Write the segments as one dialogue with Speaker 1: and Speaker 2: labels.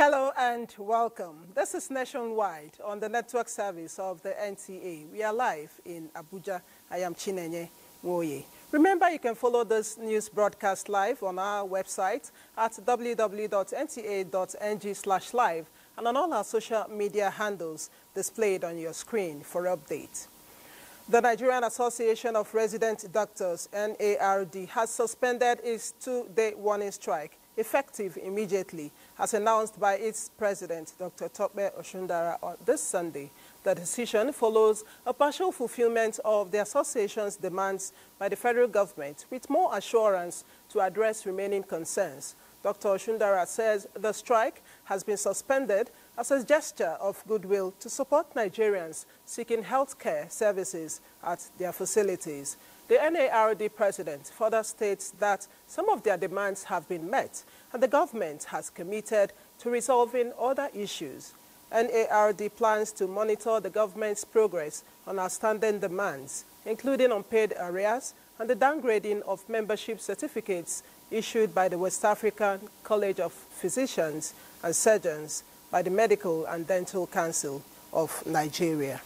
Speaker 1: Hello and welcome. This is Nationwide on the network service of the NTA. We are live in Abuja. I am Chinenye Nwoye. Remember, you can follow this news broadcast live on our website at www.nta.ng/live and on all our social media handles displayed on your screen for update. The Nigerian Association of Resident Doctors, NARD, has suspended its two-day warning strike, effective immediately, as announced by its president, Dr. Tope Oshundara, on this Sunday. The decision follows a partial fulfillment of the association's demands by the federal government, with more assurance to address remaining concerns. Dr. Oshundara says the strike has been suspended as a gesture of goodwill to support Nigerians seeking health care services at their facilities. The NARD president further states that some of their demands have been met and the government has committed to resolving other issues. NARD plans to monitor the government's progress on outstanding demands, including unpaid arrears and the downgrading of membership certificates issued by the West African College of Physicians and Surgeons by the Medical and Dental Council of Nigeria.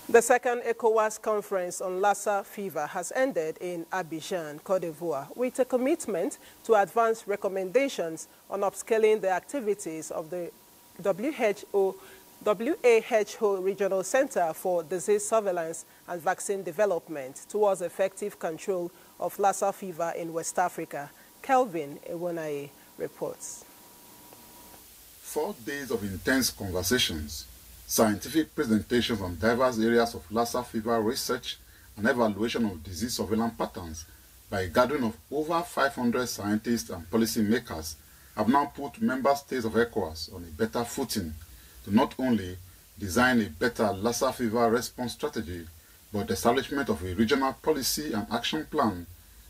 Speaker 1: The second ECOWAS conference on Lassa fever has ended in Abidjan, Côte d'Ivoire, with a commitment to advance recommendations on upscaling the activities of the WHO Regional Center for Disease Surveillance and Vaccine Development towards effective control of Lassa fever in West Africa. Kelvin Ewonaye reports.
Speaker 2: 4 days of intense conversations, scientific presentations on diverse areas of Lassa fever research and evaluation of disease surveillance patterns by a gathering of over 500 scientists and policymakers have now put member states of ECOWAS on a better footing to not only design a better Lassa fever response strategy, but the establishment of a regional policy and action plan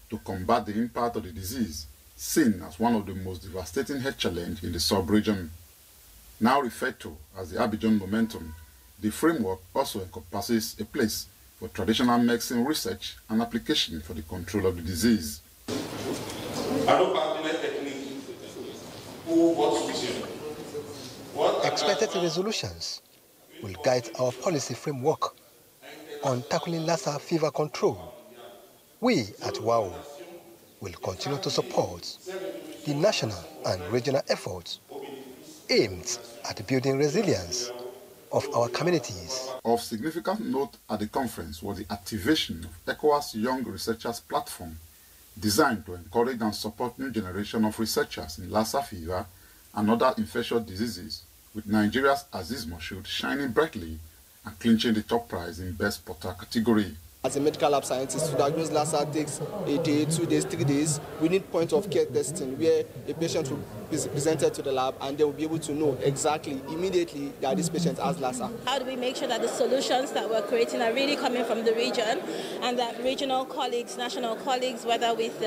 Speaker 2: to combat the impact of the disease, seen as one of the most devastating health challenges in the sub-region. Now referred to as the Abidjan Momentum, the framework also encompasses a place for traditional medicine research and application for the control of the disease.
Speaker 3: Expected resolutions will guide our policy framework on tackling Lassa fever control. We at WAO will continue to support the national and regional efforts aimed at building resilience of our communities.
Speaker 2: Of significant note at the conference was the activation of ECOWAS Young Researchers Platform, designed to encourage and support new generation of researchers in Lassa fever and other infectious diseases, with Nigeria's Aziz Moshood shining brightly and clinching the top prize in Best Potter category.
Speaker 4: As a medical lab scientist, to diagnose Lassa takes a day, 2 days, 3 days. We need point-of-care testing where a patient will be presented to the lab and they will be able to know exactly, immediately, that this patient has Lassa.
Speaker 5: How do we make sure that the solutions that we're creating are really coming from the region and that regional colleagues, national colleagues, whether with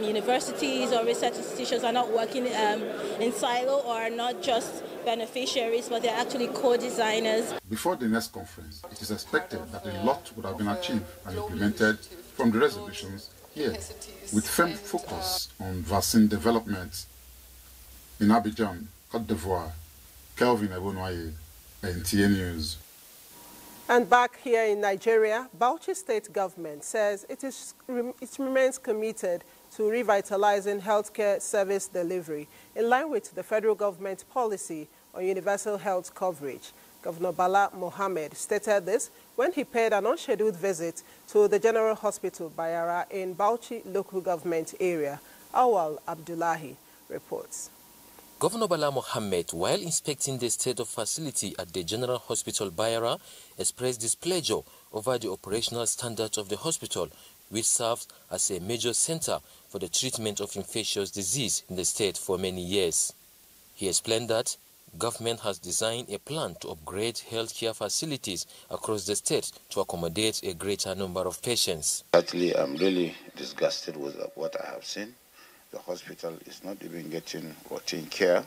Speaker 5: universities or research institutions, are not working in silo or are not just beneficiaries, but they're actually co-designers.
Speaker 2: Before the next conference, it is expected that a lot would have been achieved and implemented from the resolutions here, with firm focus on vaccine development. In Abidjan, Côte d'Ivoire, Kelvin Ewonaye, NTA News.
Speaker 1: And back here in Nigeria, Bauchi State government says it remains committed to revitalizing healthcare service delivery in line with the federal government policy on universal health coverage. Governor Bala Mohammed stated this when he paid an unscheduled visit to the General Hospital Bayara in Bauchi local government area. Awal Abdullahi reports.
Speaker 6: Governor Bala Mohammed, while inspecting the state of facility at the General Hospital Bayara, expressed displeasure over the operational standards of the hospital, which serves as a major center for the treatment of infectious disease in the state for many years. He explained that government has designed a plan to upgrade healthcare facilities across the state to accommodate a greater number of patients.
Speaker 7: Actually, I'm really disgusted with what I have seen. The hospital is not even getting routine care.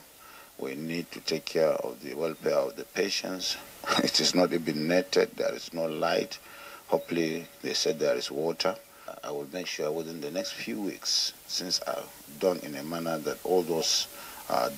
Speaker 7: We need to take care of the welfare of the patients. It is not even netted. There is no light. Hopefully, they said there is water. I will make sure within the next few weeks, since I've done in a manner that all those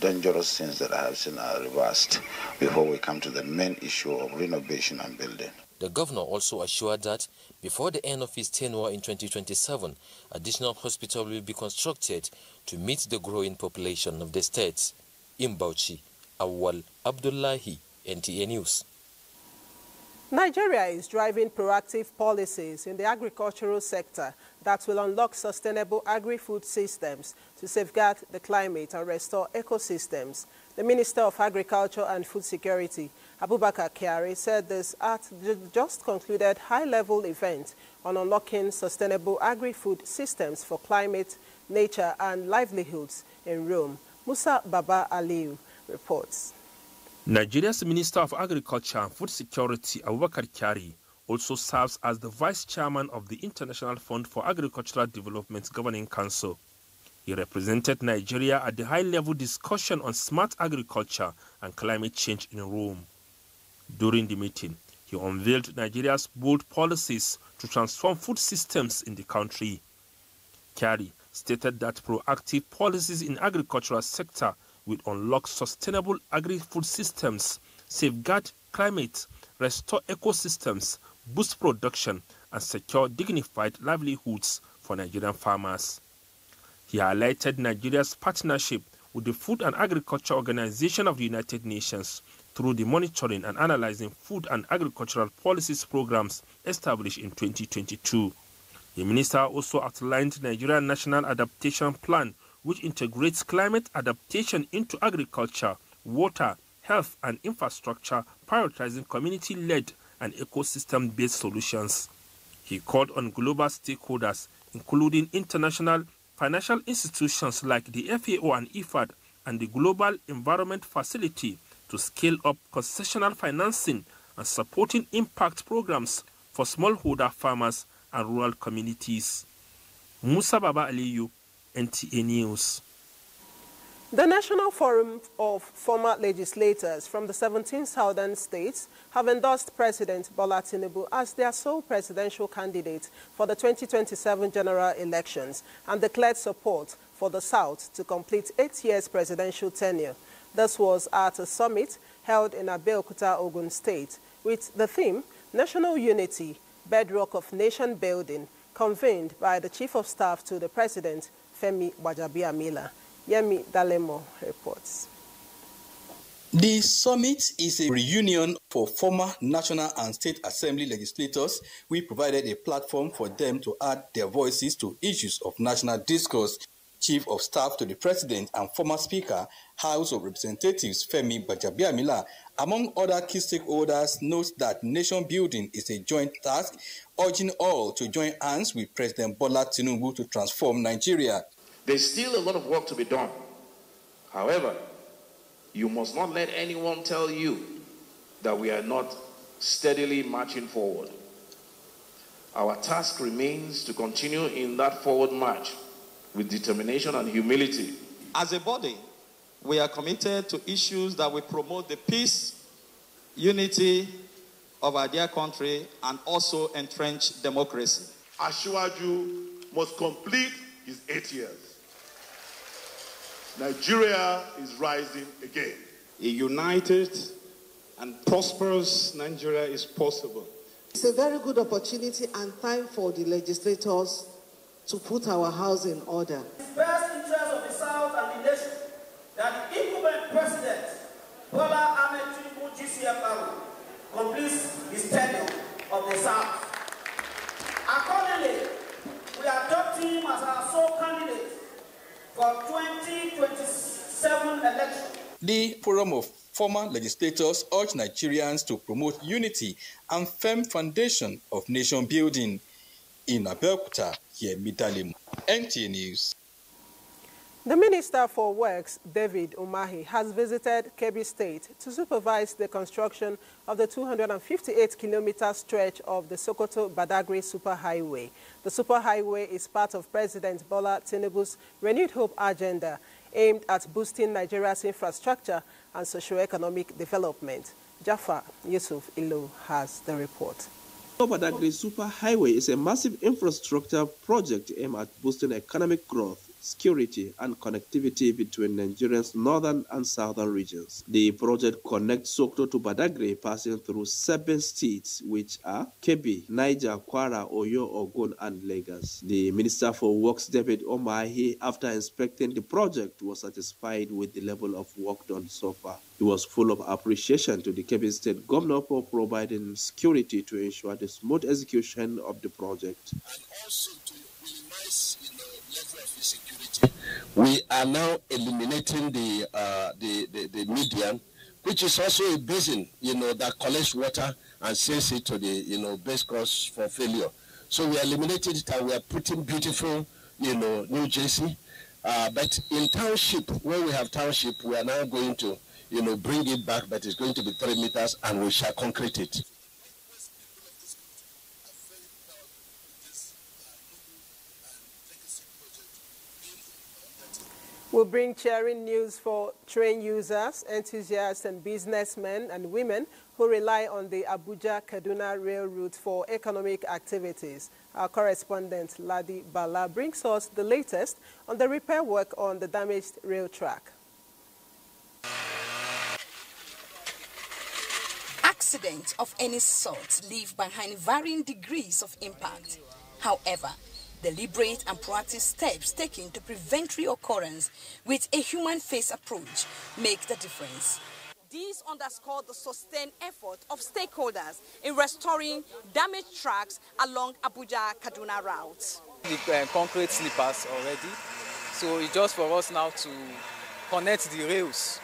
Speaker 7: dangerous things that I have seen are reversed before we come to the main issue of renovation and building.
Speaker 6: The governor also assured that before the end of his tenure in 2027, additional hospitals will be constructed to meet the growing population of the state. In Bauchi, Awal Abdullahi, NTA News.
Speaker 1: Nigeria is driving proactive policies in the agricultural sector that will unlock sustainable agri-food systems to safeguard the climate and restore ecosystems. The Minister of Agriculture and Food Security, Abubakar Kyari, said this at the just concluded high-level event on unlocking sustainable agri-food systems for climate, nature and livelihoods in Rome. Musa Baba Aliyu reports.
Speaker 8: Nigeria's Minister of Agriculture and Food Security, Abubakar Kyari, also serves as the Vice Chairman of the International Fund for Agricultural Development Governing Council. He represented Nigeria at the high-level discussion on smart agriculture and climate change in Rome. During the meeting, he unveiled Nigeria's bold policies to transform food systems in the country. Kyari stated that proactive policies in agricultural sector will unlock sustainable agri-food systems, safeguard climate, restore ecosystems, boost production, and secure dignified livelihoods for Nigerian farmers. He highlighted Nigeria's partnership with the Food and Agriculture Organization of the United Nations through the monitoring and analyzing food and agricultural policies programs established in 2022. The minister also outlined Nigeria's National Adaptation Plan, which integrates climate adaptation into agriculture, water, health and infrastructure, prioritizing community-led and ecosystem-based solutions. He called on global stakeholders, including international financial institutions like the FAO and IFAD and the Global Environment Facility, to scale up concessional financing and supporting impact programs for smallholder farmers and rural communities. Musa Baba Aliyu, NTA News.
Speaker 1: The National Forum of Former Legislators from the 17 southern states have endorsed President Bola Tinubu as their sole presidential candidate for the 2027 general elections and declared support for the South to complete 8 years presidential tenure. This was at a summit held in Abuja, Ogun State, with the theme, National Unity, Bedrock of Nation Building, convened by the Chief of Staff to the President, Femi Gbajabiamila. Yemi Dalemo reports.
Speaker 9: The summit is a reunion for former National and State Assembly legislators. We provided a platform for them to add their voices to issues of national discourse. Chief of Staff to the President and former Speaker, House of Representatives Femi Gbajabiamila, among other key stakeholders, notes that nation building is a joint task, urging all to join hands with President Bola Tinubu to transform Nigeria.
Speaker 10: There's still a lot of work to be done. However, you must not let anyone tell you that we are not steadily marching forward. Our task remains to continue in that forward march with determination and humility.
Speaker 11: As a body, we are committed to issues that will promote the peace, unity of our dear country and also entrench democracy.
Speaker 12: Asiwaju must complete his 8 years. Nigeria is rising again.
Speaker 13: A united and prosperous Nigeria is possible.
Speaker 14: It's a very good opportunity and time for the legislators to put our house in order.
Speaker 15: It's best interest of the South and the nation that the incumbent president, Bola Ahmed Tinubu GCFR, completes his tenure of the South. Accordingly, we adopt him as our sole candidate for 2027 election.
Speaker 9: The Forum of Former Legislators urged Nigerians to promote unity and firm foundation of nation building. In Abuja, Yemi Dalemo, NTA News.
Speaker 1: The Minister for Works, David Umahi, has visited Kebbi State to supervise the construction of the 258-kilometer stretch of the Sokoto-Badagry Superhighway. The superhighway is part of President Bola Tinubu's Renewed Hope agenda, aimed at boosting Nigeria's infrastructure and socio-economic development. Jafar Yusuf Ilo has the report.
Speaker 8: Badagry Superhighway is a massive infrastructure project aimed at boosting economic growth, security and connectivity between Nigeria's northern and southern regions. The project connects Sokoto to Badagry, passing through 7 states, which are Kebbi, Niger, Kwara, Oyo, Ogun, and Lagos. The Minister for Works, David Omahi, after inspecting the project, was satisfied with the level of work done so far. He was full of appreciation to the Kebbi State Governor for providing security to ensure the smooth execution of the project.
Speaker 16: And also to minimize, level of insecurity, we are now eliminating the median, which is also a basin, that collects water and sends it to the, base course for failure. So we are eliminating it and we are putting beautiful, New Jersey. But in township, where we have township, we are now going to, bring it back, but it's going to be 3 meters and we shall concrete it.
Speaker 1: We'll bring cheering news for train users, enthusiasts, and businessmen and women who rely on the Abuja-Kaduna rail route for economic activities. Our correspondent, Ladi Bala, brings us the latest on the repair work on the damaged rail track.
Speaker 17: Accidents of any sort leave behind varying degrees of impact. However, deliberate and proactive steps taken to prevent reoccurrence with a human-face approach make the difference. These underscore the sustained effort of stakeholders in restoring damaged tracks along Abuja-Kaduna route.
Speaker 18: The concrete slippers already, so it's just for us now to connect the rails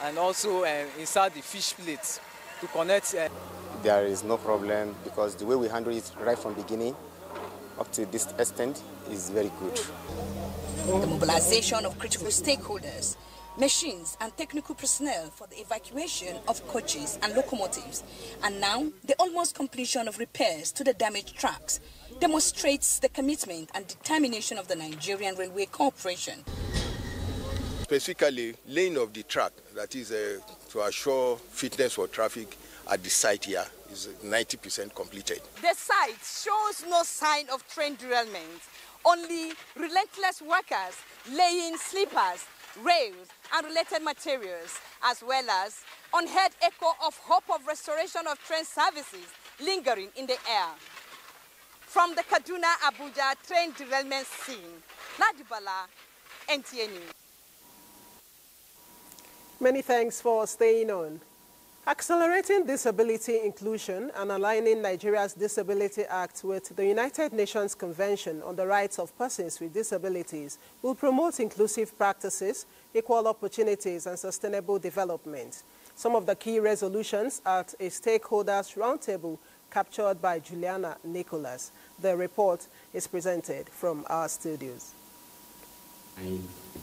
Speaker 18: and also insert the fish plates to connect.
Speaker 19: There is no problem because the way we handle it right from the beginning up to this extent is very good.
Speaker 17: The mobilization of critical stakeholders, machines and technical personnel for the evacuation of coaches and locomotives, and now the almost completion of repairs to the damaged tracks demonstrates the commitment and determination of the Nigerian Railway Corporation.
Speaker 20: Specifically, laying of the track, that is to assure fitness for traffic at the site here, is 90% completed.
Speaker 17: The site shows no sign of train derailment, only relentless workers laying sleepers, rails and related materials, as well as unheard echo of hope of restoration of train services lingering in the air. From the Kaduna-Abuja train derailment scene, Ladibala, NTA News.
Speaker 1: Many thanks for staying on. Accelerating disability inclusion and aligning Nigeria's Disability Act with the United Nations Convention on the Rights of Persons with Disabilities will promote inclusive practices, equal opportunities, and sustainable development. Some of the key resolutions at a stakeholders roundtable captured by Juliana Nicholas. The report is presented from our studios.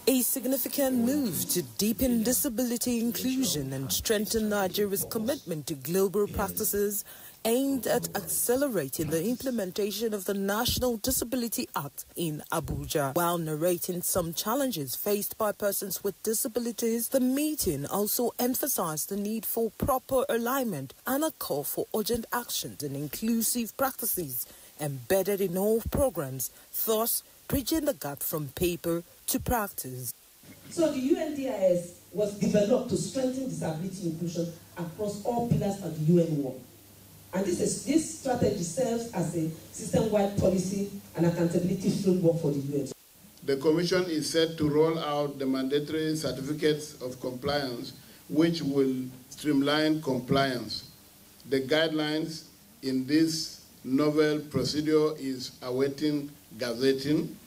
Speaker 21: A significant move to deepen disability inclusion and strengthen Nigeria's commitment to global practices aimed at accelerating the implementation of the National Disability Act in Abuja. While narrating some challenges faced by persons with disabilities, the meeting also emphasized the need for proper alignment and a call for urgent actions and inclusive practices embedded in all programs, thus bridging the gap from paper to practice.
Speaker 22: So the UNDIS was developed to strengthen disability inclusion across all pillars of the UN work. And this strategy serves as a system-wide policy and accountability framework for the UN.
Speaker 23: The Commission is set to roll out the mandatory certificates of compliance, which will streamline compliance. The guidelines in this novel procedure is awaiting gazetting.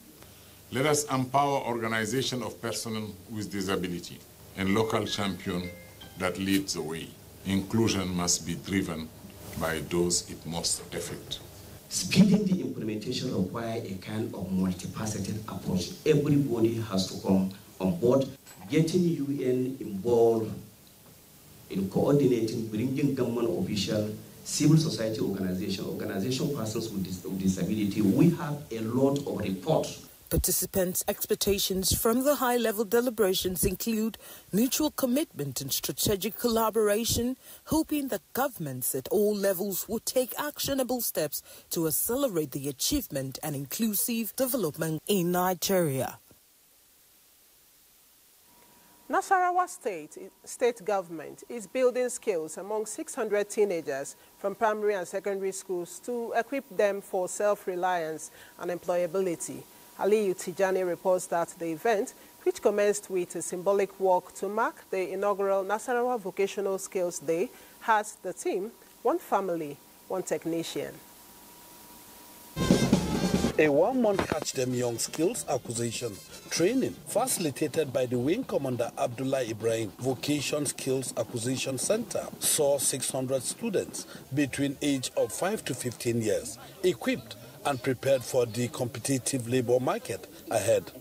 Speaker 24: Let us empower organization of personnel with disability and local champion that leads the way. Inclusion must be driven by those it most affect.
Speaker 25: Speeding the implementation requires a kind of multifaceted approach. Everybody has to come on board. Getting UN involved in coordinating, bringing government officials, civil society organization persons with disability. We have a lot of reports.
Speaker 21: Participants' expectations from the high-level deliberations include mutual commitment and strategic collaboration, hoping that governments at all levels will take actionable steps to accelerate the achievement and inclusive development in Nigeria.
Speaker 1: Nasarawa state government is building skills among 600 teenagers from primary and secondary schools to equip them for self-reliance and employability. Aliyu Tijani reports that the event, which commenced with a symbolic walk to mark the inaugural Nasarawa Vocational Skills Day, has the theme, One Family, One Technician.
Speaker 2: A one-month Catch Them Young skills acquisition training facilitated by the Wing Commander Abdullah Ibrahim Vocation Skills Acquisition Center saw 600 students between age of 5 to 15 years equipped and prepared for the competitive labor market ahead.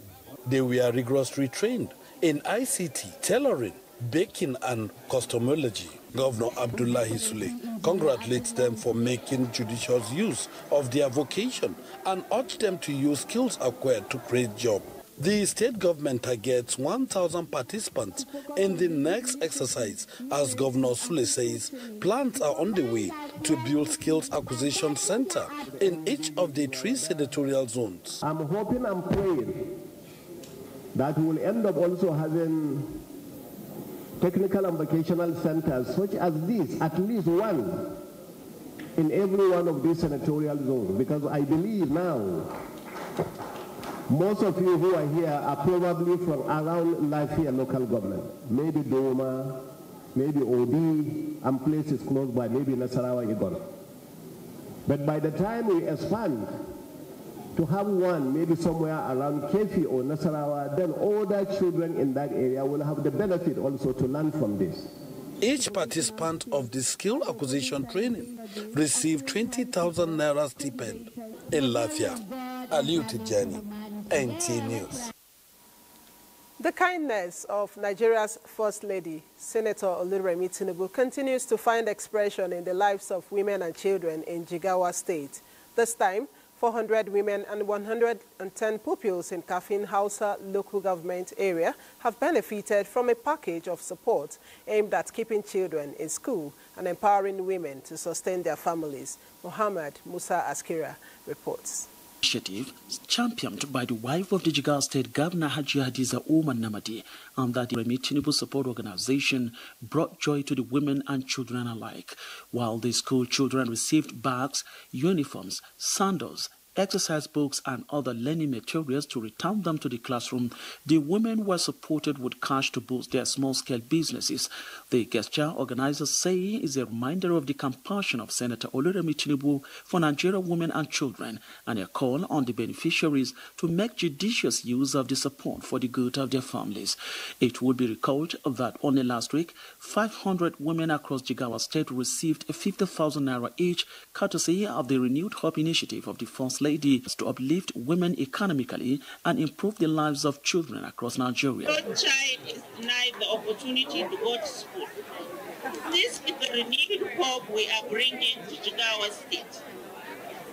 Speaker 2: They were rigorously trained in ICT, tailoring, baking and cosmetology. Governor Abdullahi Sule congratulates them for making judicious use of their vocation and urged them to use skills acquired to create jobs. The state government targets 1,000 participants in the next exercise. As Governor Sule says, plans are on the way to build skills acquisition center in each of the 3 senatorial zones.
Speaker 3: I'm hoping and praying that we will end up also having technical and vocational centers such as this, at least one in every one of these senatorial zones, because I believe now most of you who are here are probably from around Lafayette local government, maybe Doma, maybe Odi, and places close by, maybe Nasarawa, Igon. But by the time we expand to have one maybe somewhere around Kefi or Nasarawa, then all the children in that area will have the benefit also to learn from this.
Speaker 2: Each participant of the skill acquisition training received 20,000 naira stipend in Lafia. Aliyu Tijani, NT News.
Speaker 1: The kindness of Nigeria's First Lady, Senator Oluremi Tinubu, continues to find expression in the lives of women and children in Jigawa State. This time, 400 women and 110 pupils in Kafin Hausa local government area have benefited from a package of support aimed at keeping children in school and empowering women to sustain their families. Muhammad Musa Askira reports.
Speaker 4: Initiative championed by the wife of the Jigawa State Governor Haji Hadiza Oman Namadi and that the Remi Tinubu Support Organization brought joy to the women and children alike, while the school children received bags, uniforms, sandals, exercise books and other learning materials to return them to the classroom. The women were supported with cash to boost their small-scale businesses. The gesture, organizers say, is a reminder of the compassion of Senator Oluremi Tinubu for Nigerian women and children and a call on the beneficiaries to make judicious use of the support for the good of their families. It will be recalled that only last week, 500 women across Jigawa State received 50,000 naira each, courtesy of the Renewed Hope initiative of the First Lady to uplift women economically and improve the lives of children across Nigeria.
Speaker 5: No child is denied the opportunity to go to school. This is the renewed hope we are bringing to Jigawa State.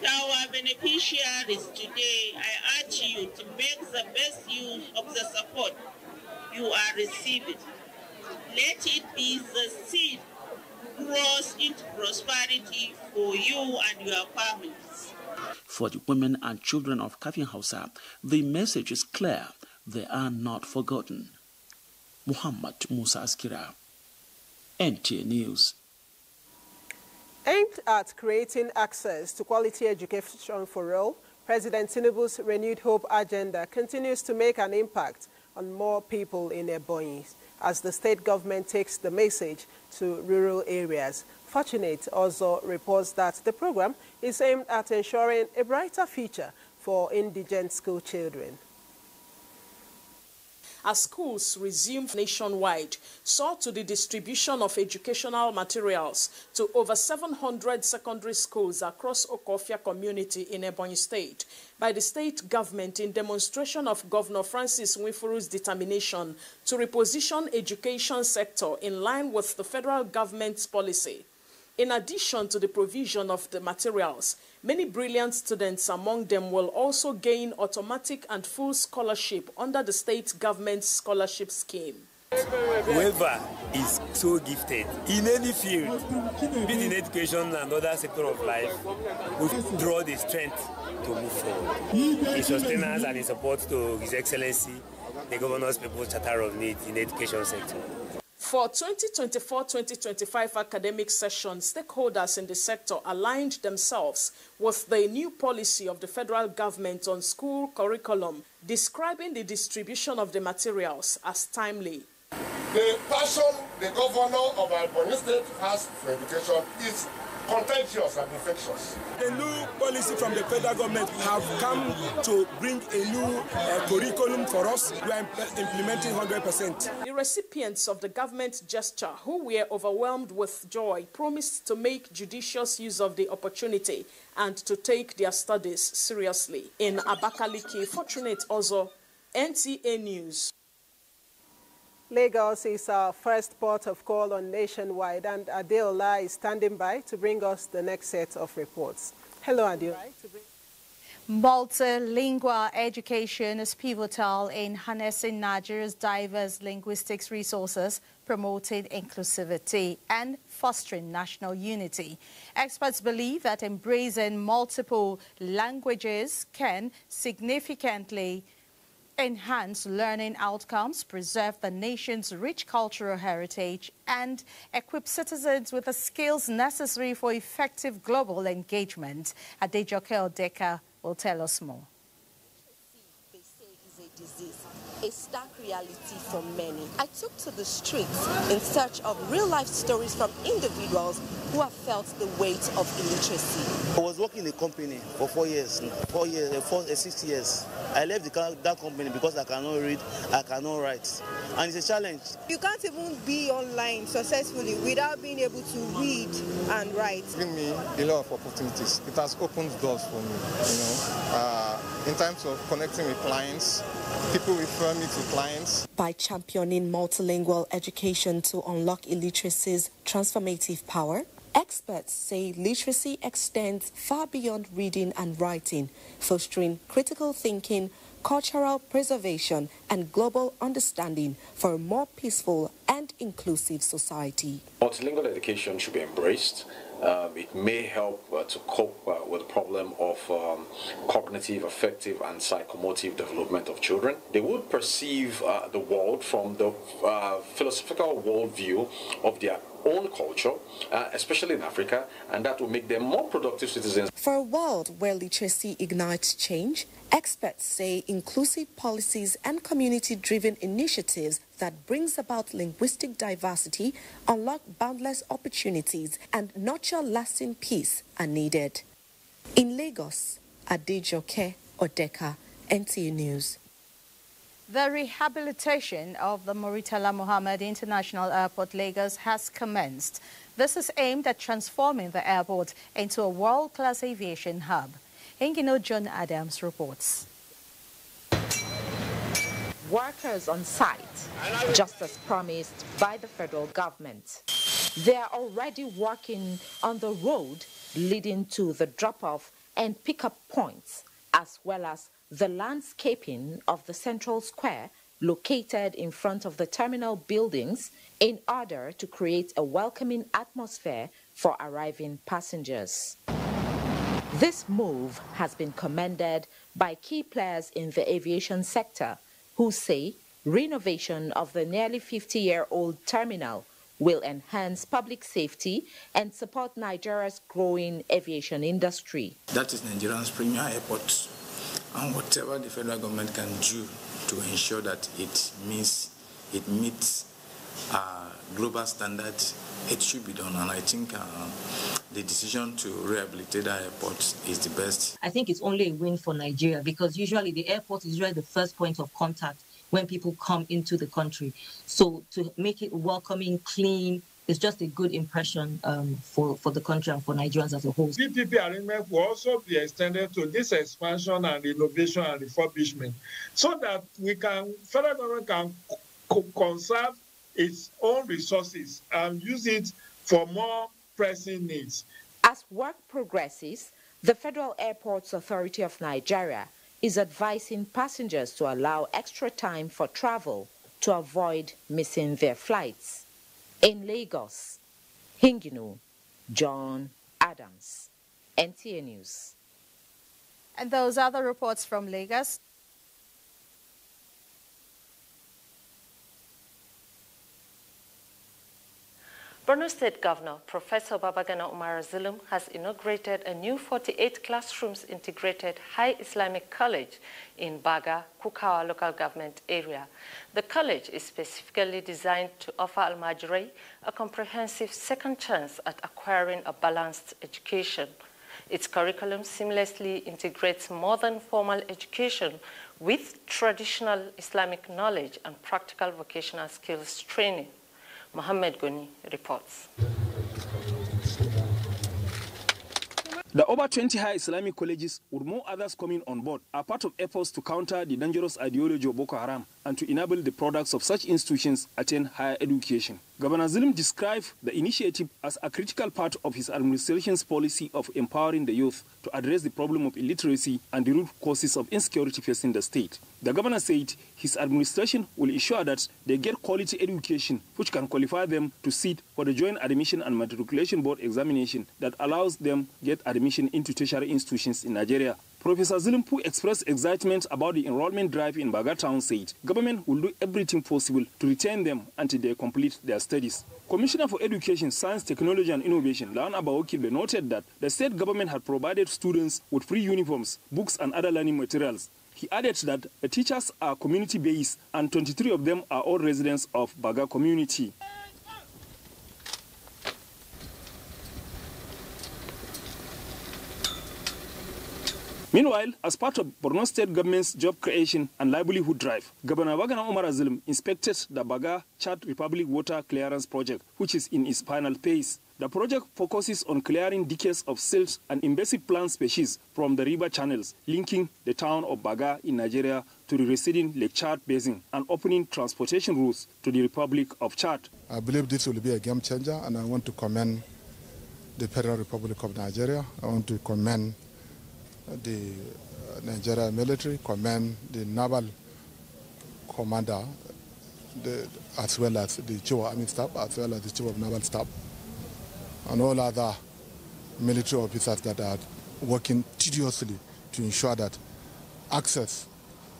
Speaker 5: To our beneficiaries today, I urge you to make the best use of the support you are receiving. Let it be the seed grows into prosperity for you and your families.
Speaker 4: For the women and children of Kafin Hausa, the message is clear. They are not forgotten. Muhammad Musa Askira, NTA News.
Speaker 1: Aimed at creating access to quality education for all, President Tinubu's Renewed Hope agenda continues to make an impact on more people in Ebonyi as the state government takes the message to rural areas. Fortunate also reports that the program is aimed at ensuring a brighter future for indigent school children.
Speaker 7: As schools resumed nationwide, saw to the distribution of educational materials to over 700 secondary schools across Okofia community in Ebonyi State by the state government in demonstration of Governor Francis Nwifuru's determination to reposition education sector in line with the federal government's policy. In addition to the provision of the materials, many brilliant students among them will also gain automatic and full scholarship under the state government's scholarship scheme.
Speaker 6: Whoever is so gifted in any field, be it in education and other sector of life, will draw the strength to move forward. In sustenance and in support to His Excellency, the Governor's People's Charter of Need in the education sector.
Speaker 7: For 2024-2025 academic session, stakeholders in the sector aligned themselves with the new policy of the federal government on school curriculum, describing the distribution of the materials as timely.
Speaker 10: The passion the governor of Ebonyi State has for education is contagious and infectious.
Speaker 11: The new policy from the federal government have come to bring a new curriculum for us. We are implementing 100%.
Speaker 7: The recipients of the government gesture, who were overwhelmed with joy, promised to make judicious use of the opportunity and to take their studies seriously. In Abakaliki, Fortunate Ozo, NTA News.
Speaker 1: Lagos is our first port of call on Nationwide, and Adeola is standing by to bring us the next set of reports. Hello, Adeola.
Speaker 12: Multilingual education is pivotal in harnessing Nigeria's diverse linguistics resources, promoting inclusivity and fostering national unity. Experts believe that embracing multiple languages can significantly enhance learning outcomes, preserve the nation's rich cultural heritage, and equip citizens with the skills necessary for effective global engagement. Adejoke Odeka will tell us more.
Speaker 13: They say is a disease, a stark reality for many. I took to the streets in search of real-life stories from individuals who have felt the weight of illiteracy.
Speaker 26: I was working in a company for 6 years. I left that company because I cannot read, I cannot write, and it's a challenge.
Speaker 27: You can't even be online successfully without being able to read and write.
Speaker 28: It's given me a lot of opportunities. It has opened doors for me, in terms of connecting with clients. People refer me to clients.
Speaker 13: By championing multilingual education to unlock illiteracy's transformative power, experts say literacy extends far beyond reading and writing, fostering critical thinking, cultural preservation, and global understanding for a more peaceful and inclusive society.
Speaker 29: Multilingual education should be embraced. It may help to cope with the problem of cognitive, affective, and psychomotive development of children. They would perceive the world from the philosophical worldview of their own culture, especially in Africa, and that will make them more productive citizens.
Speaker 13: For a world where literacy ignites change, experts say inclusive policies and community-driven initiatives that brings about linguistic diversity, unlock boundless opportunities, and nurture lasting peace are needed. In Lagos, Adejoke Odeka, NTA News.
Speaker 12: The rehabilitation of the Muritala Muhammad International Airport, Lagos, has commenced. This is aimed at transforming the airport into a world-class aviation hub. Engino John Adams reports.
Speaker 30: Workers on site, just as promised by the federal government. They are already working on the road leading to the drop-off and pick-up points, as well as the landscaping of the central square located in front of the terminal buildings in order to create a welcoming atmosphere for arriving passengers. This move has been commended by key players in the aviation sector who say renovation of the nearly 50-year-old terminal will enhance public safety and support Nigeria's growing aviation industry.
Speaker 31: That is Nigeria's premier airport, and whatever the federal government can do to ensure that it meets global standards, it should be done. And I think the decision to rehabilitate our airport is the best.
Speaker 32: I think it's only a win for Nigeria because usually the airport is usually the first point of contact when people come into the country. So to make it welcoming, clean, it's just a good impression for the country and for Nigerians as a whole.
Speaker 23: PPP arrangement will also be extended to this expansion and renovation and refurbishment so that federal government can conserve its own resources and use it for more
Speaker 8: pressing needs.
Speaker 30: As work progresses, the Federal Airports Authority of Nigeria is advising passengers to allow extra time for travel to avoid missing their flights. In Lagos, Hinginu, John Adams, NTA News.
Speaker 12: And those are the reports from Lagos.
Speaker 9: Borno State Governor Professor Babagana Umar Zulum has inaugurated a new 48 classrooms integrated high Islamic college in Baga, Kukawa local government area. The college is specifically designed to offer Al-Majri a comprehensive second chance at acquiring a balanced education. Its curriculum seamlessly integrates modern formal education with traditional Islamic knowledge and practical vocational skills training. Mohammed Goni reports.
Speaker 11: The over 20 high Islamic colleges, with more others coming on board, are part of efforts to counter the dangerous ideology of Boko Haram and to enable the products of such institutions attain higher education. Governor Zulum described the initiative as a critical part of his administration's policy of empowering the youth to address the problem of illiteracy and the root causes of insecurity facing the state. The governor said his administration will ensure that they get quality education which can qualify them to sit for the Joint Admission and Matriculation Board examination that allows them get admission into tertiary institutions in Nigeria. Professor Zulum, who expressed excitement about the enrollment drive in Baga town, said government will do everything possible to retain them until they complete their studies. Commissioner for Education, Science, Technology and Innovation, Lawan Abawokilbe, noted that the state government had provided students with free uniforms, books and other learning materials. He added that the teachers are community-based and 23 of them are all residents of Baga community. Meanwhile, as part of Borno State government's job creation and livelihood drive, Governor Babagana Umar Zulum inspected the Baga Chad Republic Water Clearance Project, which is in its final phase. The project focuses on clearing decades of silt and invasive plant species from the river channels, linking the town of Baga in Nigeria to the receding Lake Chad basin and opening transportation routes to the Republic of Chad.
Speaker 14: I believe this will be a game changer, and I want to commend the Federal Republic of Nigeria. I want to commend the Nigerian military, commend the naval commander, as well as the chief of army staff, as well as the chief of naval staff, and all other military officers that are working tediously to ensure that access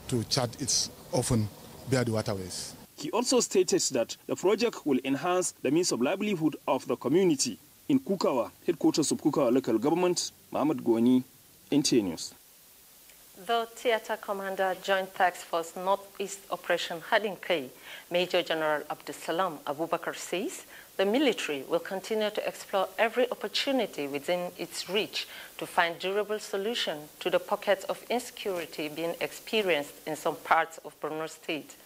Speaker 14: to Chad is often via the waterways.
Speaker 11: He also stated that the project will enhance the means of livelihood of the community. In Kukawa, headquarters of Kukawa local government, Mohammed Goni, NTA News.
Speaker 9: The Theatre Commander Joint Task Force Northeast Operation Hadinkai, Major General Abdusalam Abubakar says the military will continue to explore every opportunity within its reach to find durable solutions to the pockets of insecurity being experienced in some parts of Borno State.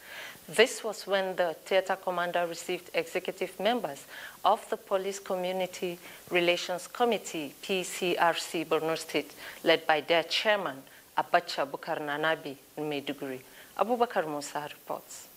Speaker 9: This was when the theater commander received executive members of the Police Community Relations Committee, PCRC Borno State, led by their chairman, Abacha Bukar Nanabi in Maiduguri. Abubakar Musa reports.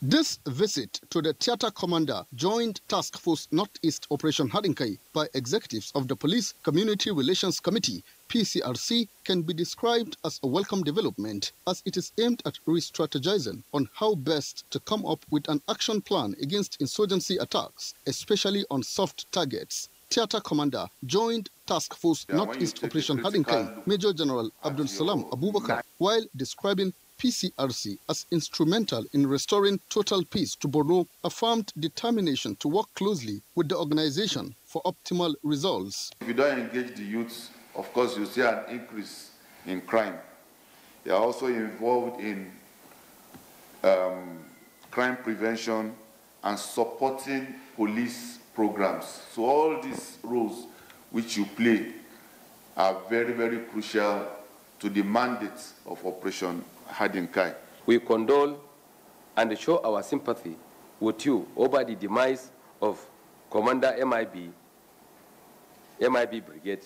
Speaker 15: This visit to the Theatre Commander Joint Task Force Northeast Operation Hadinkai by executives of the Police Community Relations Committee, PCRC, can be described as a welcome development, as it is aimed at re-strategizing on how best to come up with an action plan against insurgency attacks, especially on soft targets. Theatre Commander Joint Task Force Northeast Operation Hadinkai, Major General Abdul Salam Abubakar, while describing PCRC as instrumental in restoring total peace to Borno, affirmed determination to work closely with the organization for optimal results.
Speaker 16: If you don't engage the youths, of course you see an increase in crime. They are also involved in crime prevention and supporting police programs. So all these roles which you play are very, very crucial to the mandate of Operation Hadinkai.
Speaker 17: We condole and show our sympathy with you over the demise of Commander MIB Brigade,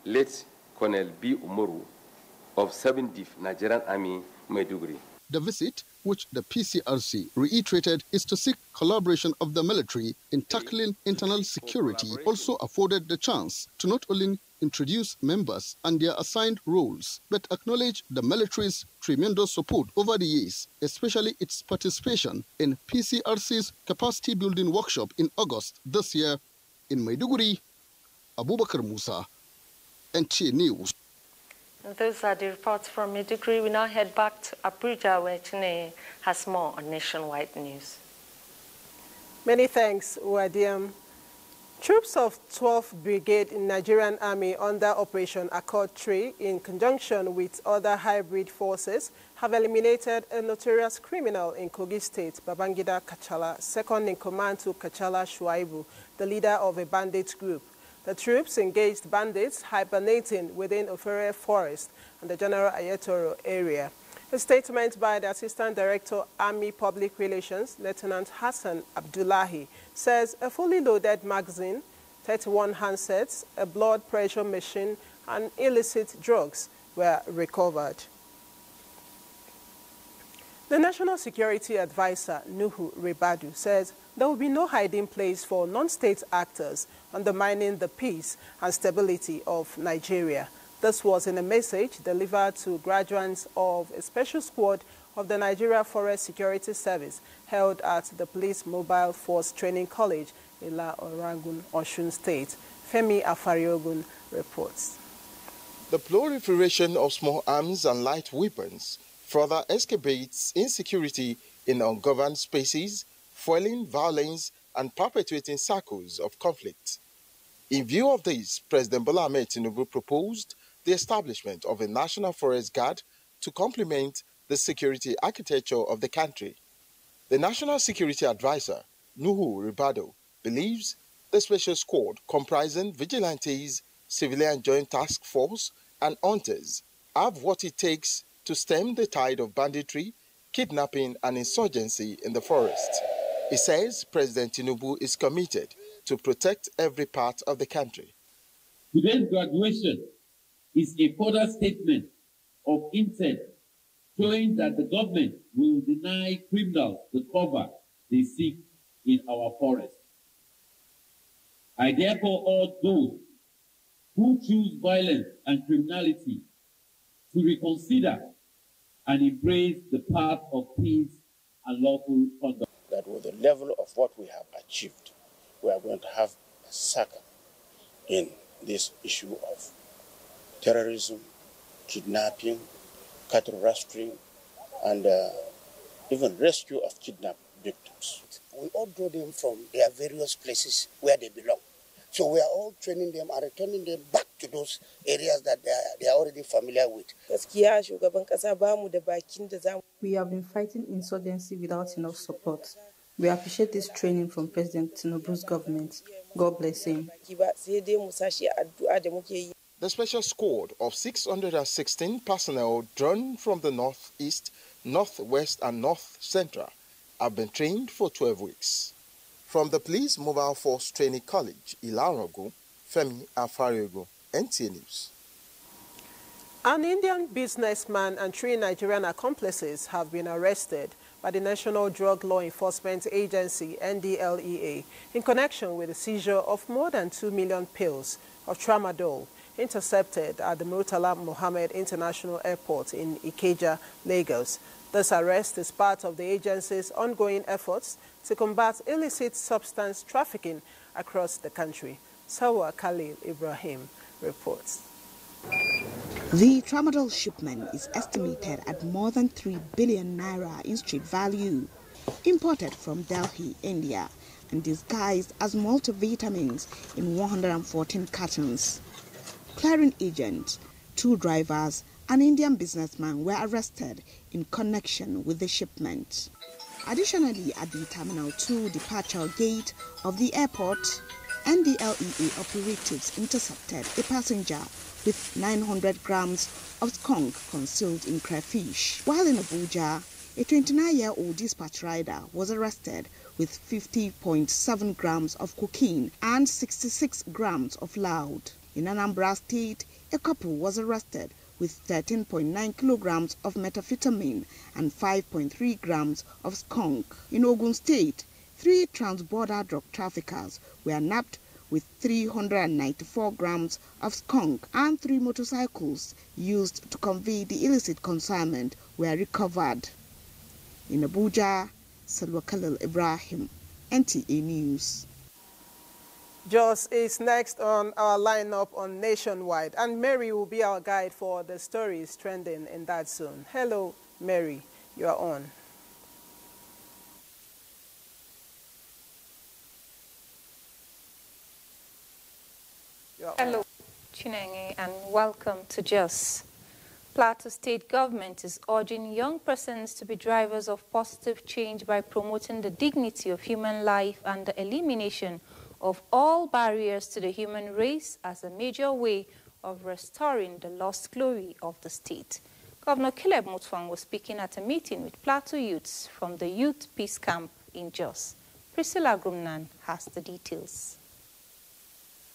Speaker 17: late Colonel B. Umoru of 7th Nigerian Army, Maiduguri.
Speaker 15: The visit which the PCRC reiterated is to seek collaboration of the military in tackling internal security, also afforded the chance to not only introduce members and their assigned roles, but acknowledge the military's tremendous support over the years, especially its participation in PCRC's capacity building workshop in August this year in Maiduguri. Abubakar Musa, NTA News.
Speaker 9: Those are the reports from Maiduguri. We now head back to Abuja, where Chine has more on nationwide news.
Speaker 1: Many thanks, Wadiam. Troops of 12th Brigade in Nigerian Army under Operation Accord 3, in conjunction with other hybrid forces, have eliminated a notorious criminal in Kogi State, Babangida Kachala, second in command to Kachala Shuaibu, the leader of a bandit group. The troops engaged bandits hibernating within Ofere Forest and the General Ayetoro area. A statement by the Assistant Director, Army Public Relations, Lieutenant Hassan Abdullahi, says a fully loaded magazine, 31 handsets, a blood pressure machine, and illicit drugs were recovered. The National Security Advisor, Nuhu Ribadu, says there will be no hiding place for non-state actors undermining the peace and stability of Nigeria. This was in a message delivered to graduates of a special squad of the Nigeria Forest Security Service held at the Police Mobile Force Training College in La Orangun, Osun State. Femi Afariogun reports.
Speaker 2: The proliferation of small arms and light weapons further exacerbates insecurity in ungoverned spaces, fueling violence and perpetuating cycles of conflict. In view of this, President Bola Ahmed Tinubu proposed the establishment of a National Forest Guard to complement the security architecture of the country. The National Security Advisor, Nuhu Ribadu, believes the special squad comprising vigilantes, civilian joint task force, and hunters have what it takes to stem the tide of banditry, kidnapping, and insurgency in the forest. He says President Tinubu is committed to protect every part of the country.
Speaker 3: Today's graduation is a further statement of intent showing that the government will deny criminals the cover they seek in our forest. I therefore urge those who choose violence and criminality to reconsider and embrace the path of peace and lawful conduct.
Speaker 4: That with the level of what we have achieved, we are going to have a saga in this issue of terrorism, kidnapping, cattle rustling, and even rescue of kidnapped victims.
Speaker 5: We all draw them from their various places where they belong. So we are all training them and returning them back to those areas that they are already familiar with.
Speaker 8: We have been fighting insurgency without enough support. We appreciate this training from President Tinubu's government. God bless him.
Speaker 2: The special squad of 616 personnel drawn from the northeast, northwest, and north central have been trained for 12 weeks. From the Police Mobile Force Training College, Ilarogo, Femi Afariogo, NTA News.
Speaker 1: An Indian businessman and 3 Nigerian accomplices have been arrested by the National Drug Law Enforcement Agency, NDLEA, in connection with the seizure of more than 2 million pills of tramadol intercepted at the Murtala Mohammed International Airport in Ikeja, Lagos. This arrest is part of the agency's ongoing efforts to combat illicit substance trafficking across the country. Sawa Khalil Ibrahim reports.
Speaker 18: The tramadol shipment is estimated at more than 3 billion naira in street value, imported from Delhi, India, and disguised as multivitamins in 114 cartons. Clearing agents, 2 drivers, and Indian businessman were arrested in connection with the shipment. Additionally, at the Terminal 2 departure gate of the airport, NDLEA operatives intercepted a passenger with 900 grams of skunk concealed in crayfish. While in Abuja, a 29-year-old dispatch rider was arrested with 50.7 grams of cocaine and 66 grams of loud. In Anambra State, a couple was arrested with 13.9 kilograms of methamphetamine and 5.3 grams of skunk. In Ogun State, 3 trans-border drug traffickers were nabbed with 394 grams of skunk, and 3 motorcycles used to convey the illicit consignment were recovered. In Abuja, Salwa Khalil Ibrahim, NTA News.
Speaker 1: Jos is next on our lineup on Nationwide, and Mary will be our guide for the stories trending in that zone. Hello, Mary, you are on.
Speaker 6: Hello, Chinenge, and welcome to Jos. Plateau State government is urging young persons to be drivers of positive change by promoting the dignity of human life and the elimination of all barriers to the human race as a major way of restoring the lost glory of the state. Governor Caleb Mutfwang was speaking at a meeting with Plateau youths from the Youth Peace Camp in Jos. Priscilla Grumnan has the details.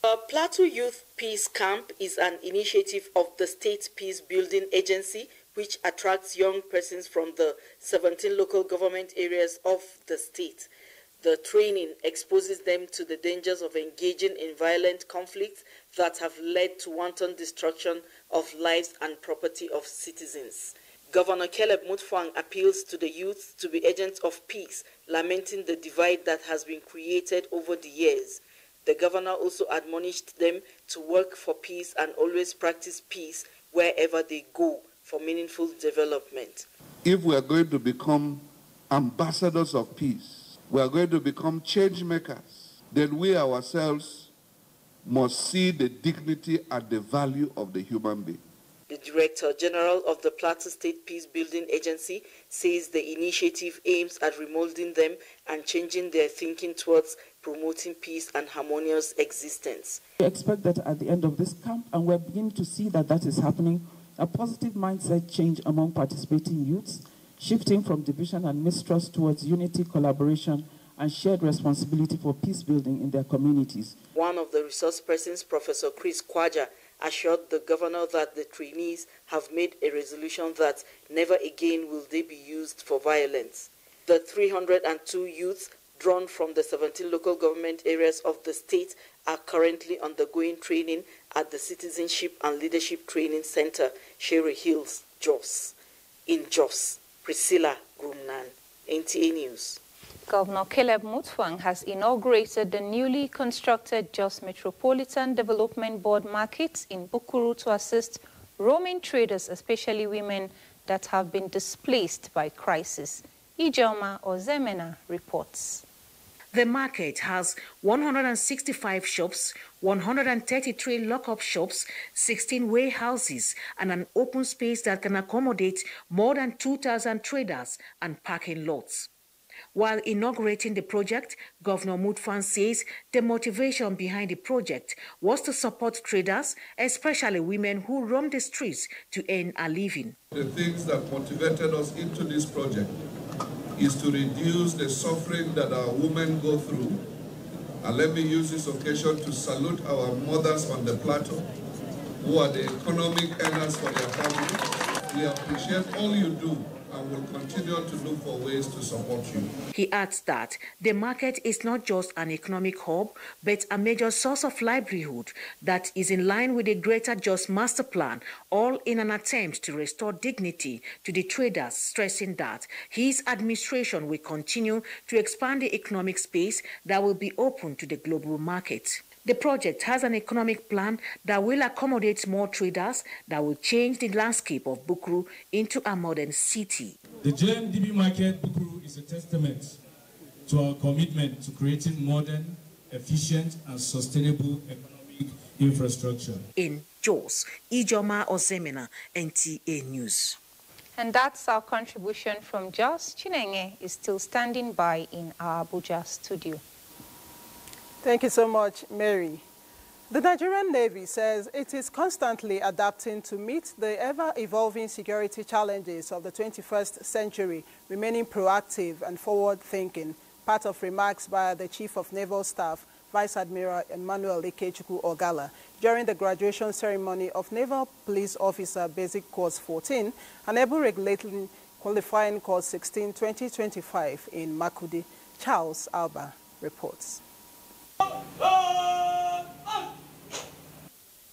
Speaker 7: The Plateau Youth Peace Camp is an initiative of the State Peace Building Agency, which attracts young persons from the 17 local government areas of the state. The training exposes them to the dangers of engaging in violent conflicts that have led to wanton destruction of lives and property of citizens. Governor Caleb Mutfwang appeals to the youth to be agents of peace, lamenting the divide that has been created over the years. The governor also admonished them to work for peace and always practice peace wherever they go for meaningful development.
Speaker 10: If we are going to become ambassadors of peace, we are going to become change makers, then we ourselves must see the dignity and the value of the human being.
Speaker 7: The Director General of the Plateau State Peace Building Agency says the initiative aims at remolding them and changing their thinking towards promoting peace and harmonious existence.
Speaker 19: We expect that at the end of this camp, and we're beginning to see that that is happening, a positive mindset change among participating youths, shifting from division and mistrust towards unity, collaboration, and shared responsibility for peace building in their communities.
Speaker 7: One of the resource persons, Professor Chris Kwaja, assured the governor that the trainees have made a resolution that never again will they be used for violence. The 302 youths drawn from the 17 local government areas of the state are currently undergoing training at the Citizenship and Leadership Training Center, Sherry Hills, Jos. In Jos, Priscilla Grumnan, NTA News.
Speaker 6: Governor Caleb Mutfwang has inaugurated the newly constructed Jos Metropolitan Development Board markets in Bukuru to assist roaming traders, especially women that have been displaced by crisis. Ijoma Ozemena reports.
Speaker 20: The market has 165 shops, 133 lock-up shops, 16 warehouses, and an open space that can accommodate more than 2,000 traders and parking lots. While inaugurating the project, Governor Mutfwang says the motivation behind the project was to support traders, especially women who roam the streets to earn a living.
Speaker 21: The things that motivated us into this project is to reduce the suffering that our women go through. And let me use this occasion to salute our mothers on the plateau, who are the economic earners for their families. We appreciate all you do and will continue to look for ways to support you.
Speaker 20: He adds that the market is not just an economic hub, but a major source of livelihood that is in line with the Greater Jos Master Plan, all in an attempt to restore dignity to the traders, stressing that his administration will continue to expand the economic space that will be open to the global market. The project has an economic plan that will accommodate more traders that will change the landscape of Bukuru into a modern city.
Speaker 22: The JMDB market Bukuru is a testament to our commitment to creating modern, efficient and sustainable economic infrastructure.
Speaker 20: In Jos, Ijoma Ozemena, NTA News.
Speaker 6: And that's our contribution from Jos. Chinenge is still standing by in our Abuja studio.
Speaker 1: Thank you so much, Mary. The Nigerian Navy says it is constantly adapting to meet the ever-evolving security challenges of the 21st century, remaining proactive and forward-thinking, part of remarks by the Chief of Naval Staff, Vice Admiral Emmanuel Ikechukwu Ogala during the graduation ceremony of Naval Police Officer Basic Course 14 and Able Regulating Qualifying Course 16 2025 in Makudi. Charles Alba reports.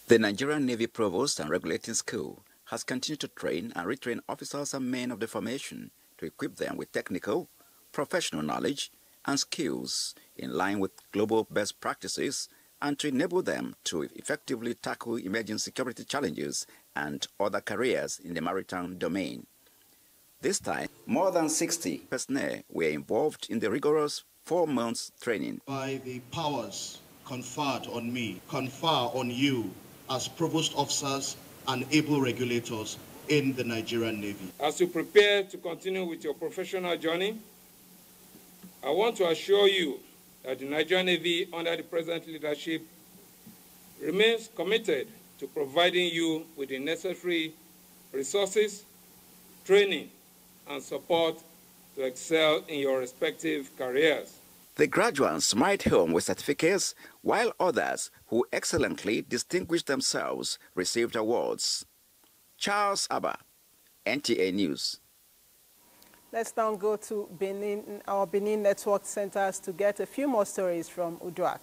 Speaker 12: The Nigerian Navy Provost and Regulating School has continued to train and retrain officers and men of the formation to equip them with technical, professional knowledge and skills in line with global best practices and to enable them to effectively tackle emerging security challenges and other careers in the maritime domain. This time, more than 60 personnel were involved in the rigorous 4 months training.
Speaker 13: By the powers conferred on me, confer on you as provost officers and able regulators in the Nigerian Navy.
Speaker 23: As you prepare to continue with your professional journey, I want to assure you that the Nigerian Navy, under the present leadership, remains committed to providing you with the necessary resources, training, and support to excel in your respective careers.
Speaker 12: The graduates might home with certificates, while others who excellently distinguished themselves received awards. Charles Abba, NTA News.
Speaker 1: Let's now go to Benin, our Benin network centers to get a few more stories from Uduak.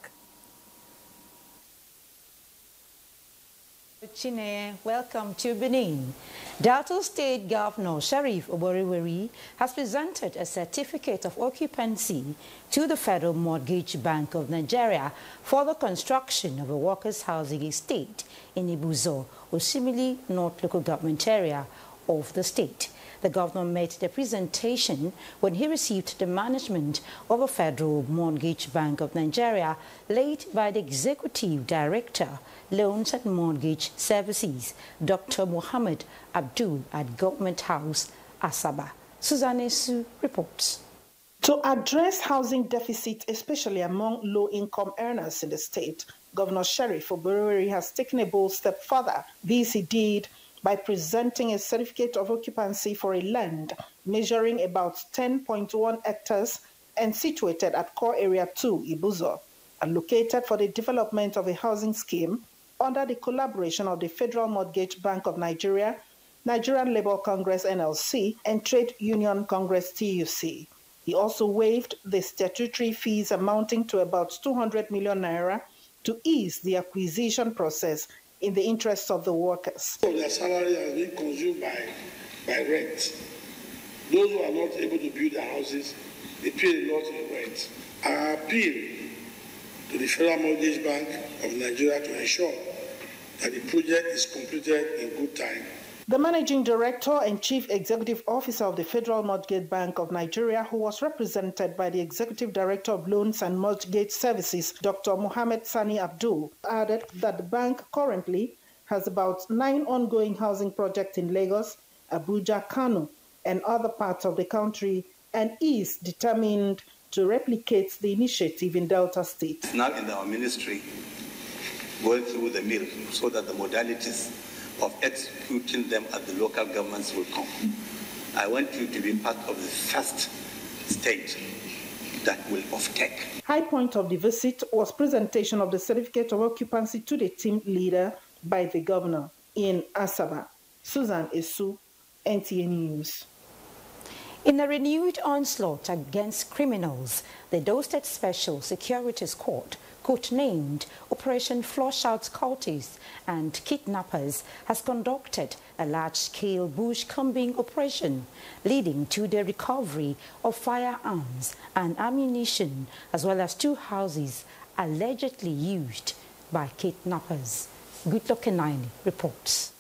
Speaker 24: Chine, welcome to Benin. Delta State Governor Sharif Oboriweri has presented a certificate of occupancy to the Federal Mortgage Bank of Nigeria for the construction of a workers' housing estate in Abuja, Osimili North Local Government Area of the state. The governor made the presentation when he received the management of the Federal Mortgage Bank of Nigeria, led by the Executive Director, Loans and Mortgage Services, Dr. Mohammed Abdul at Government House, Asaba. Suzanne Su reports.
Speaker 25: To address housing deficit, especially among low-income earners in the state, Governor Sharif Oboriweri has taken a bold step further. This he did by presenting a certificate of occupancy for a land measuring about 10.1 hectares and situated at Core Area 2, Abuja, and located for the development of a housing scheme under the collaboration of the Federal Mortgage Bank of Nigeria, Nigerian Labour Congress NLC, and Trade Union Congress TUC. He also waived the statutory fees amounting to about 200 million naira to ease the acquisition process in the interests of the workers.
Speaker 26: Their salary has been consumed by rent. Those who are not able to build their houses, they pay a lot in rent. I appeal to the Federal Mortgage Bank of Nigeria to ensure that the project is completed in good time.
Speaker 25: The Managing Director and Chief Executive Officer of the Federal Mortgage Bank of Nigeria, who was represented by the Executive Director of Loans and Mortgage Services, Dr. Mohammed Sani Abdul, added that the bank currently has about 9 ongoing housing projects in Lagos, Abuja, Kano, and other parts of the country, and is determined to replicate the initiative in Delta State.
Speaker 27: It's now in our ministry going through the mill so that the modalities of executing them at the local governments will come. I want you to be part of the first stage that will off-take.
Speaker 25: High point of the visit was presentation of the certificate of occupancy to the team leader by the governor in Asaba. Susan Esu, NTA News.
Speaker 24: In a renewed onslaught against criminals, the Edo State Special Securities Court, codenamed Operation Flush Out Cultists and Kidnappers, has conducted a large-scale bush-combing operation, leading to the recovery of firearms and ammunition, as well as 2 houses allegedly used by kidnappers. Goodluck Kenaini reports.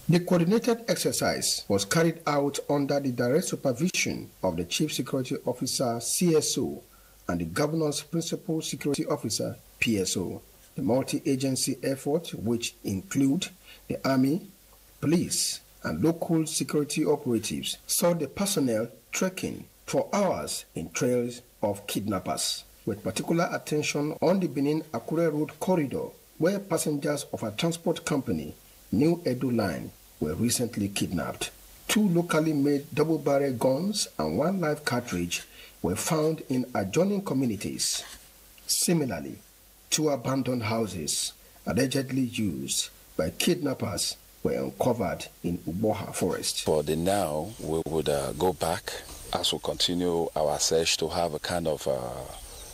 Speaker 28: The coordinated exercise was carried out under the direct supervision of the Chief Security Officer, CSO, and the Governor's Principal Security Officer, PSO. The multi-agency effort, which include the Army, police, and local security operatives, saw the personnel trekking for hours in trails of kidnappers, with particular attention on the Benin-Akure Road corridor, where passengers of a transport company, New Edo Line, were recently kidnapped. 2 locally made double-barrel guns and 1 live cartridge were found in adjoining communities. Similarly, 2 abandoned houses allegedly used by kidnappers were uncovered in Abuja forest.
Speaker 3: For the now, we would go back as we continue our search to have a kind of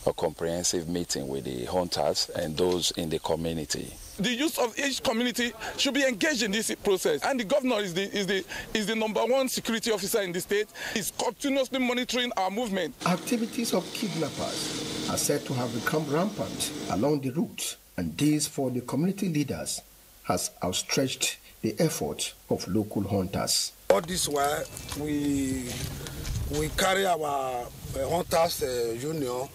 Speaker 3: a comprehensive meeting with the hunters and those in the community.
Speaker 4: The youth of each community should be engaged in this process, and the governor is the #1 security officer in the state. He's continuously monitoring our movement.
Speaker 28: Activities of kidnappers are said to have become rampant along the route, and this for the community leaders has outstretched the effort of local hunters.
Speaker 9: All this while, we carry our hunters union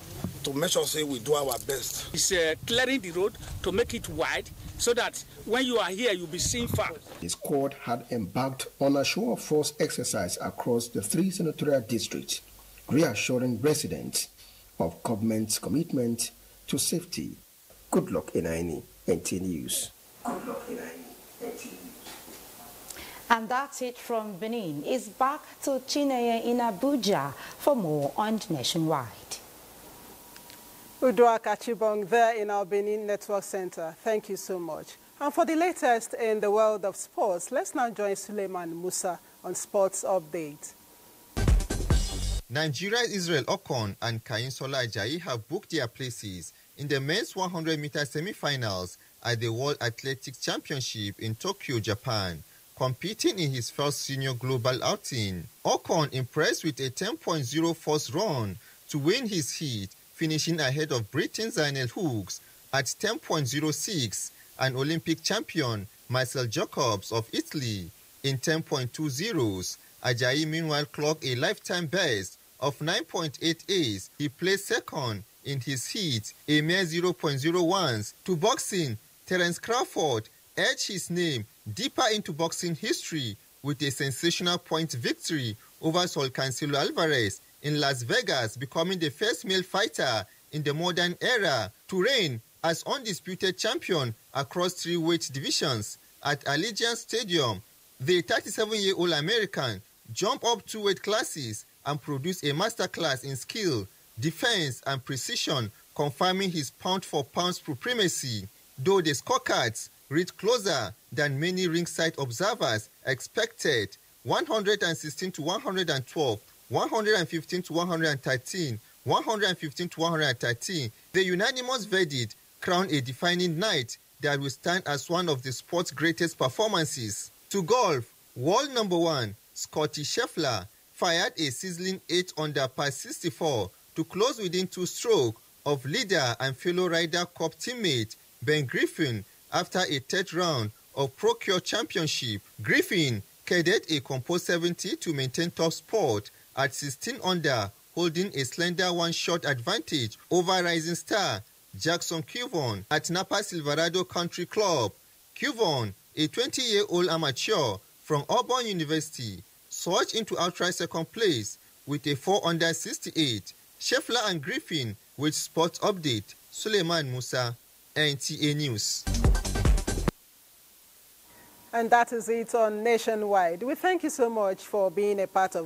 Speaker 9: to make sure say we do our best.
Speaker 11: It's clearing the road to make it wide so that when you are here, you'll be seen far.
Speaker 28: The squad had embarked on a show of force exercise across the 3 senatorial districts, reassuring residents of government's commitment to safety. Good luck, Inaini, NT News. Good luck, Inaini, NT News.
Speaker 24: And that's it from Benin. It's back to Chineye in Abuja for more on Nationwide.
Speaker 1: Udua Kachibong there in our Benin Network Center. Thank you so much. And for the latest in the world of sports, let's now join Suleiman Musa on Sports Update.
Speaker 14: Nigeria's Israel Okon and Kayinsola Ajayi have booked their places in the men's 100-meter semi-finals at the World Athletics Championship in Tokyo, Japan, competing in his first senior global outing. Okon impressed with a 10.04 run to win his heat, finishing ahead of Britain's Zainel Hooks at 10.06 and Olympic champion Marcel Jacobs of Italy in 10.20s. Ajayi meanwhile clocked a lifetime best of 9.88. He placed second in his heat, a mere 0.01s. To boxing, Terence Crawford edged his name deeper into boxing history with a sensational point victory over Saul Cancelo Alvarez in Las Vegas, becoming the first male fighter in the modern era to reign as undisputed champion across 3 weight divisions at Allegiant Stadium. The 37-year-old American jumped up 2 weight classes and produced a masterclass in skill, defense, and precision, confirming his pound-for-pound supremacy, though the scorecards read closer than many ringside observers expected. 116 to 112, 115 to 113, 115 to 113. The unanimous verdict crowned a defining night that will stand as one of the sport's greatest performances. To golf, world #1 Scottie Scheffler fired a sizzling 8 under par 64 to close within 2 strokes of leader and fellow Ryder Cup teammate Ben Griffin after a 3rd round of Procure Championship. Griffin caddied a composed 70 to maintain top spot at 16 under, holding a slender 1-shot advantage over rising star Jackson Cuvon at Napa Silverado Country Club. Cuvon, a 20-year-old amateur from Auburn University, surged into outright second place with a 4 under 68. Scheffler and Griffin with Sports Update. Suleiman Musa, NTA News.
Speaker 1: And that is it on Nationwide. We thank you so much for being a part of